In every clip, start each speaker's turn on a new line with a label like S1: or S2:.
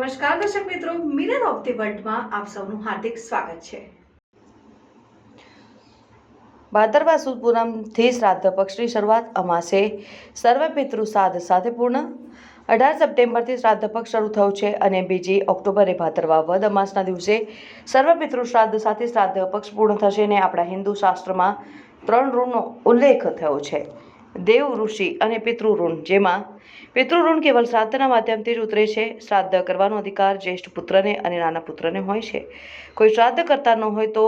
S1: નમસ્કાર દર્શક મિત્રો, મિરર ઓફ ધી વર્લ્ડમાં આપ સૌનું હાર્દિક સ્વાગત છે।
S2: ભાદરવા સુદ પૂનમથી શ્રાદ્ધ પક્ષની શરૂઆત। અમાસે સર્વ પિતૃ શ્રાદ્ધ સાથે પૂર્ણ। 18 સપ્ટેમ્બરથી શ્રાદ્ધ પક્ષ શરૂ થયો છે અને 2 ઓક્ટોબરે ભાદરવા વદ અમાસના દિવસે સર્વ પિતૃ શ્રાદ્ધ સાથે શ્રાદ્ધ પક્ષ પૂર્ણ થશે અને આપણા હિન્દુ શાસ્ત્રમાં 3 ઋણનો ઉલ્લેખ થયો છે: દેવ, ઋષિ અને પિતૃ ઋણ, જેમાં પિતૃ ઋણ કેવલ શ્રાદ્ધના માધ્યમથી જ ઉતરે છે। શ્રાદ્ધ કરવાનો અધિકાર જ્યેષ્ઠ પુત્રને અને નાના પુત્રને હોય છે। કોઈ શ્રાદ્ધ કરતા ન હોય તો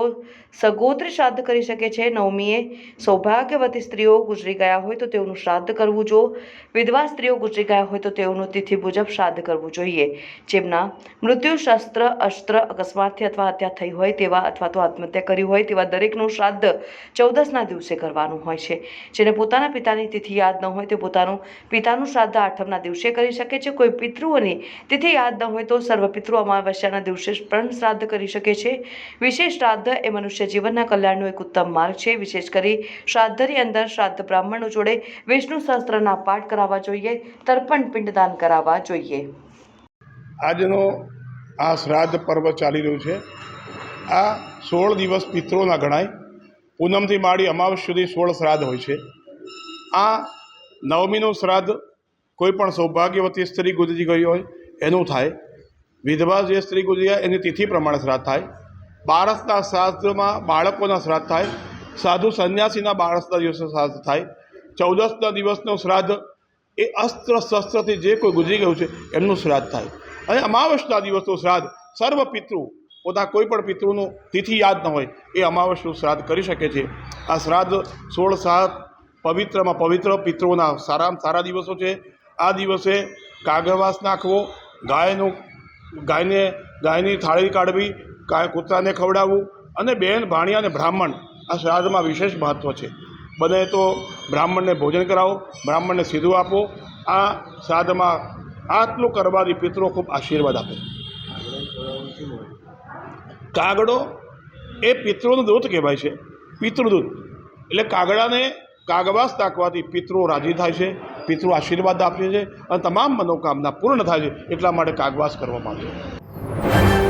S2: સગોત્રી શ્રાદ્ધ કરી શકે છે। નવમીએ સૌભાગ્યવતી સ્ત્રીઓ ગુજરી ગયા હોય તો તેઓનું શ્રાદ્ધ કરવું જો વિધવા સ્ત્રીઓ ગુજરી ગયા હોય તો તેઓનું તિથિ મુજબ શ્રાદ્ધ કરવું જોઈએ। જેમના મૃત્યુ શસ્ત્ર અસ્ત્ર અકસ્માતથી અથવા હત્યા થઈ હોય તેવા અથવા તો આત્મહત્યા કરી હોય તેવા દરેકનું શ્રાદ્ધ 14ના દિવસે કરવાનું હોય છે। જેને પોતાના પિતાની તિથિ યાદ ન હોય તે પોતાનું પિતાનું શ્રાદ્ધ 8મના દિવસે કરી શકે છે। કોઈ પિતૃઓની તિથિ યાદ ન હોય તો સર્વ પિતૃ અમાવસ્યાના દિવસે પણ શ્રાદ્ધ કરી શકે છે। વિશેષ શ્રાદ્ધ એ મનુષ્ય જીવનના કલ્યાણનો એક ઉત્તમ માર્ગ છે। વિશેષ કરી શ્રાદ્ધની અંદર શ્રાદ્ધ બ્રાહ્મણો જોડે વિષ્ણુ સહસ્ત્રના પાઠ કરાવવા જોઈએ, તર્પણ પિંડદાન કરાવવા જોઈએ।
S3: આજનો આ શ્રાદ્ધ પર્વ ચાલી રહ્યું છે। આ 16 દિવસ પિતૃઓના ગણાય। પૂનમથી માંડી અમાવસ સુધી 16 શ્રાદ્ધ હોય છે। આ નવમીનું શ્રાદ્ધ કોઈ પણ સૌભાગ્યવતી સ્ત્રી ગુજરી ગઈ હોય એનું થાય। વિધવા જે સ્ત્રી ગુજરી જાય એની તિથિ પ્રમાણે શ્રાદ્ધ થાય। બારસના શ્રાદ્ધમાં બાળકોના શ્રાદ્ધ થાય। સાધુ સંન્યાસીના બારસના દિવસે શ્રાદ્ધ થાય। 14ના દિવસનું શ્રાદ્ધ એ અસ્ત્ર શસ્ત્રથી જે કોઈ ગુજરી ગયું છે એમનું શ્રાદ્ધ થાય। અને અમાવસના દિવસનું શ્રાદ્ધ સર્વ પિતૃ પોતા કોઈ પણ પિતૃનું તિથિ યાદ ન હોય એ અમાવસનું શ્રાદ્ધ કરી શકે છે। આ શ્રાદ્ધ 16 પવિત્રમાં પવિત્ર પિતૃઓના સારામાં સારા દિવસો છે। આ દિવસે કાગળવાસ નાખવો, ગાયની થાળી કાઢવી, કૂતરાને ખવડાવવું અને બેન, ભાણિયા અને બ્રાહ્મણ આ શ્રાદ્ધમાં વિશેષ મહત્ત્વ છે। બને તો બ્રાહ્મણને ભોજન કરાવો, બ્રાહ્મણને સીધું આપો। આ શ્રાદ્ધમાં આટલું કરવાથી પિતૃઓ ખૂબ આશીર્વાદ આપે। કાગડો એ પિતૃનું દૂત કહેવાય છે, પિતૃદૂત। એટલે કાગડાને કાગવાસ નાખવાથી પિતૃઓ રાજી થાય છે, પિતૃ આશીર્વાદ આપે છે અને તમામ મનોકામના પૂર્ણ થાય છે। એટલા માટે કાગવાસ કરવામાં આવે છે।